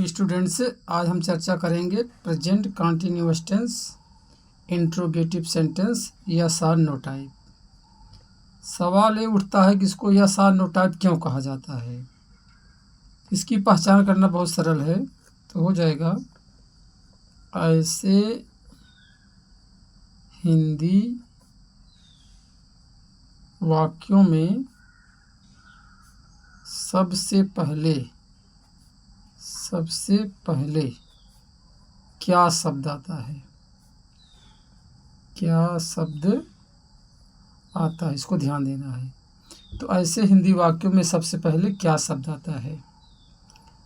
Students, आज हम चर्चा करेंगे present continuous tense, interrogative sentence या आर नो टाइप। सवाल ये उठता है कि इसको यस आर नो टाइप क्यों कहा जाता है। इसकी पहचान करना बहुत सरल है, तो हो जाएगा ऐसे हिंदी वाक्यों में सबसे पहले क्या शब्द आता है, इसको ध्यान देना है। तो ऐसे हिंदी वाक्यों में सबसे पहले क्या शब्द आता है,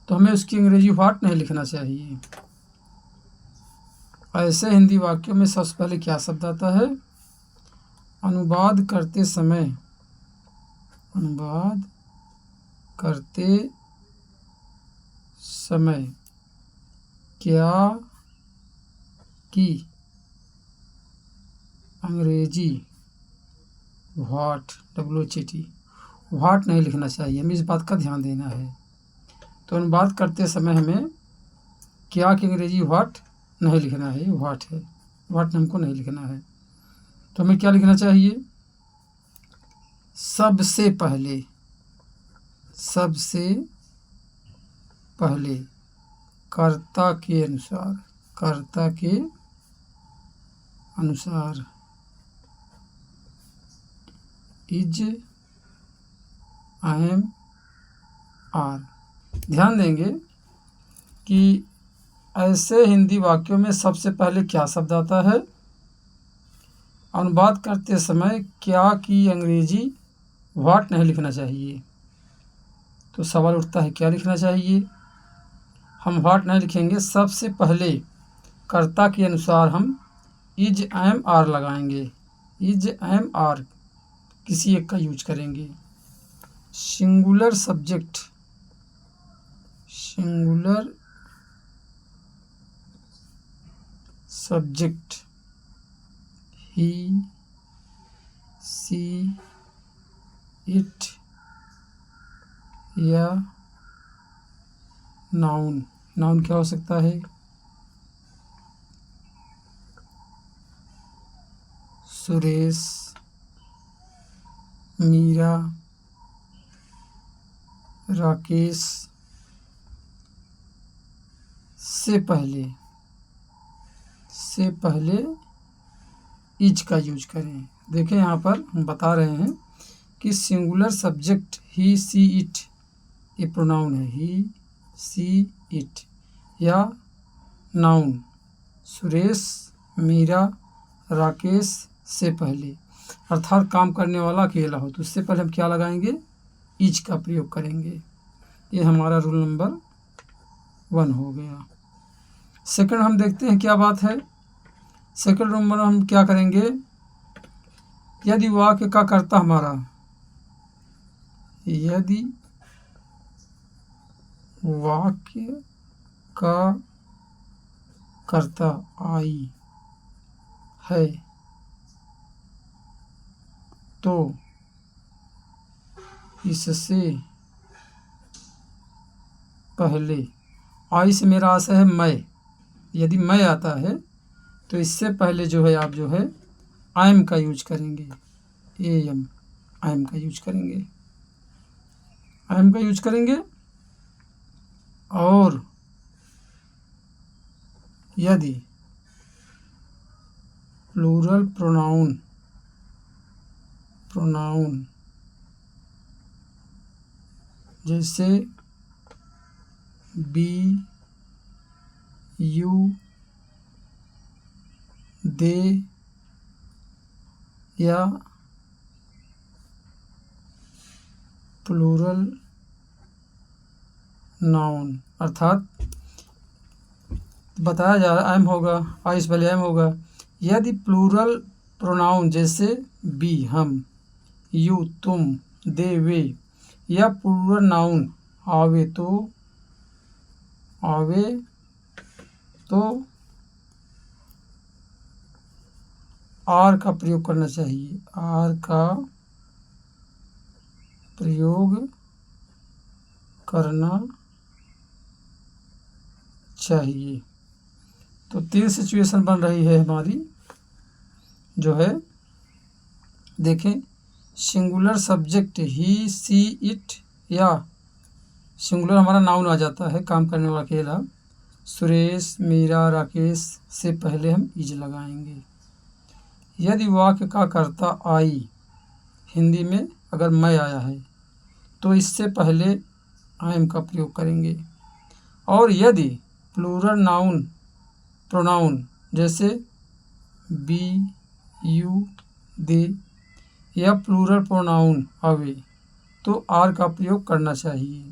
तो हमें उसकी अंग्रेजी व्हाट नहीं लिखना चाहिए। ऐसे हिंदी वाक्यों में सबसे पहले क्या शब्द आता है, अनुवाद करते समय क्या की अंग्रेजी व्हाट व्हाट नहीं लिखना चाहिए, हमें इस बात का ध्यान देना है। तो अनुवाद करते समय हमें क्या की अंग्रेजी व्हाट नहीं लिखना है, व्हाट है, व्हाट हमको नहीं लिखना है। तो हमें क्या लिखना चाहिए, सबसे पहले कर्ता के अनुसार इज एम आर। ध्यान देंगे कि ऐसे हिंदी वाक्यों में सबसे पहले क्या शब्द आता है, अनुवाद करते समय क्या की अंग्रेजी व्हाट नहीं लिखना चाहिए। तो सवाल उठता है क्या लिखना चाहिए, हम व्हाट नहीं लिखेंगे, सबसे पहले कर्ता के अनुसार हम इज एम आर लगाएंगे, इज एम आर किसी एक का यूज करेंगे। Singular subject he see it या नाउन क्या हो सकता है, सुरेश, मीरा, राकेश। से पहले इज का यूज करें। देखें यहाँ पर हम बता रहे हैं कि singular subject he see it, ये प्रोनाउन है, ही सी इट, या नाउन सुरेश, मीरा, राकेश से पहले, अर्थात काम करने वाला अकेला हो तो उससे पहले हम क्या लगाएंगे, इज का प्रयोग करेंगे। ये हमारा रूल नंबर 1 हो गया। सेकंड हम देखते हैं क्या बात है। सेकंड नंबर हम क्या करेंगे, यदि वाक्य का कर्ता हमारा, यदि वाक्य का कर्ता आई है तो इससे पहले, आई से मेरा आशय है मैं, यदि मैं आता है तो इससे पहले जो है आप जो है एम का यूज करेंगे, एम का यूज करेंगे। और यदि प्लूरल प्रोनाउन जैसे बी, यू, दे या प्लूरल नाउन, अर्थात बताया जा रहा है एम होगा, आई से पहले एम होगा। यदि प्लूरल प्रोनाउन जैसे बी हम, यू तुम, दे वे, या प्लूरल नाउन आवे तो आर का प्रयोग करना चाहिए, आर का प्रयोग करना चाहिए। तो 3 सिचुएशन बन रही है हमारी, जो है देखें, singular subject he see it, या सिंगुलर हमारा नाउन आ जाता है, काम करने वाला अकेला, सुरेश मीरा राकेश से पहले हम इज लगाएंगे। यदि वाक्य का कर्ता आई, हिंदी में अगर मैं आया है तो इससे पहले आई एम का प्रयोग करेंगे। और यदि प्लूरल नाउन प्रोनाउन जैसे बी यू दे या प्लूरल प्रोनाउन आवे तो आर का प्रयोग करना चाहिए।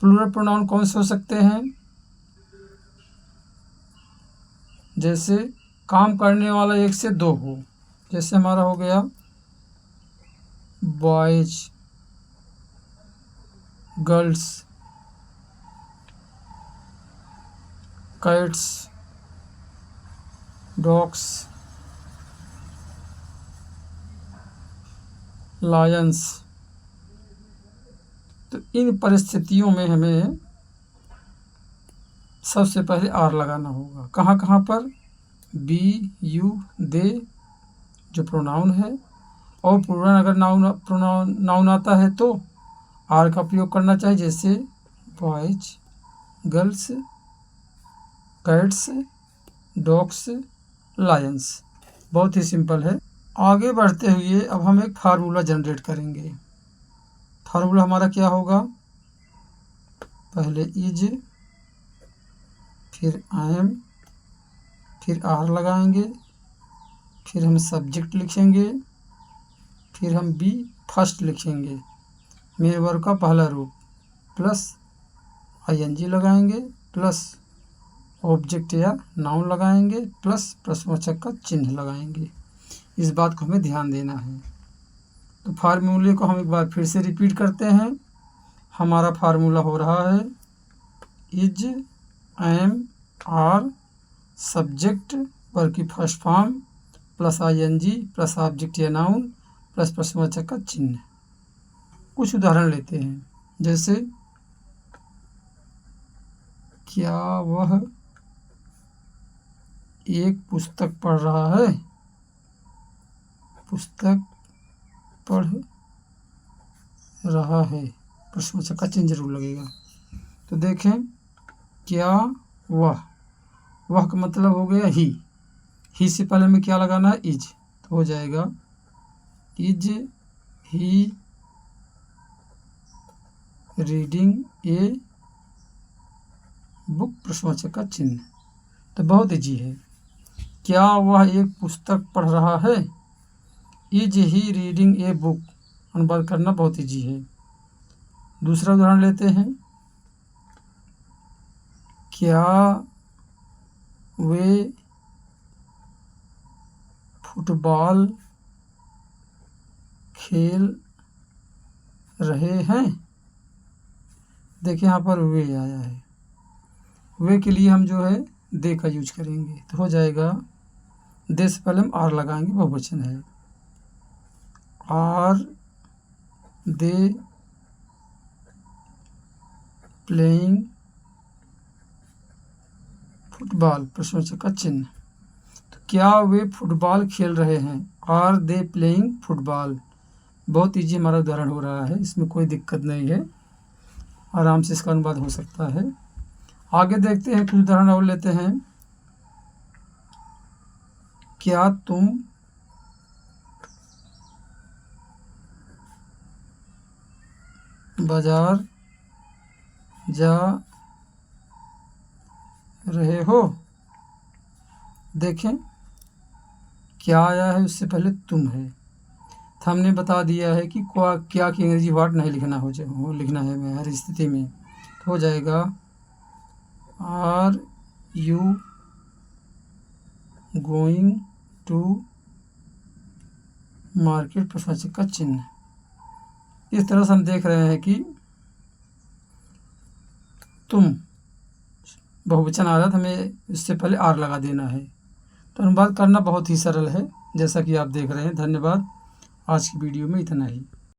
प्लूरल प्रोनाउन कौन से हो सकते हैं? जैसे काम करने वाला 1 से 2 हो, जैसे हमारा हो गया boys, girls, cats, dogs, Lions. तो इन परिस्थितियों में हमें सबसे पहले आर लगाना होगा। कहाँ कहाँ पर? बी यू दे जो प्रोनाउन है, और प्लूरल अगर नाउन आता है तो आर का प्रयोग करना चाहिए, जैसे boys, girls, cats, dogs, Lions. बहुत ही सिंपल है। आगे बढ़ते हुए अब हम एक फार्मूला जनरेट करेंगे। फार्मूला हमारा क्या होगा? पहले इज, फिर आई एम, फिर आर लगाएंगे, फिर हम सब्जेक्ट लिखेंगे, फिर हम बी फर्स्ट लिखेंगे, मेन वर्ब का पहला रूप, प्लस आईएनजी लगाएंगे, प्लस ऑब्जेक्ट या नाउन लगाएंगे, प्लस प्रश्नवाचक का चिन्ह लगाएंगे। इस बात को हमें ध्यान देना है। तो फार्मूले को हम एक बार फिर से रिपीट करते हैं। हमारा फार्मूला हो रहा है is, am, are, subject verb की first form, plus ING, plus object या नाउन, प्लस प्रश्नवाचक का चिन्ह। कुछ उदाहरण लेते हैं, जैसे क्या वह एक पुस्तक पढ़ रहा है? पुस्तक पढ़ रहा है, प्रश्नवाचक का चिन्ह जरूर लगेगा। तो देखें, क्या वह का मतलब हो गया ही से पहले में क्या लगाना है? इज। तो हो जाएगा is he reading a book, प्रश्नवाचक का चिन्ह। तो बहुत ईजी है। क्या वह एक पुस्तक पढ़ रहा है? Is he reading a book, अनुवाद करना बहुत ईजी है। दूसरा उदाहरण लेते हैं, क्या वे फुटबॉल खेल रहे हैं? देखिए यहाँ पर वे आया है, वे के लिए हम जो है दे का यूज करेंगे। तो हो जाएगा, दे से पहले हम आर लगाएंगे, बहुवचन है। आर दे प्लेइंग फुटबॉल, प्रश्नवाचक का चिन्ह। तो क्या वे फुटबॉल खेल रहे हैं? Are they playing football. बहुत ईजी हमारा उदाहरण हो रहा है, इसमें कोई दिक्कत नहीं है, आराम से इसका अनुवाद हो सकता है। आगे देखते हैं, कुछ उदाहरण और लेते हैं। क्या तुम बाजार जा रहे हो? देखें, क्या आया है, उससे पहले तुम है। तो हमने बता दिया है कि क्या की अंग्रेजी वाट नहीं लिखना लिखना है हर स्थिति में। तो हो जाएगा are you going to market, प्रश्नवाचक का चिन्ह। इस तरह से हम देख रहे हैं कि तुम बहुवचन आ रहा था, हमें इससे पहले आर लगा देना है। तो अनुवाद करना बहुत ही सरल है, जैसा कि आप देख रहे हैं। धन्यवाद। आज की वीडियो में इतना ही।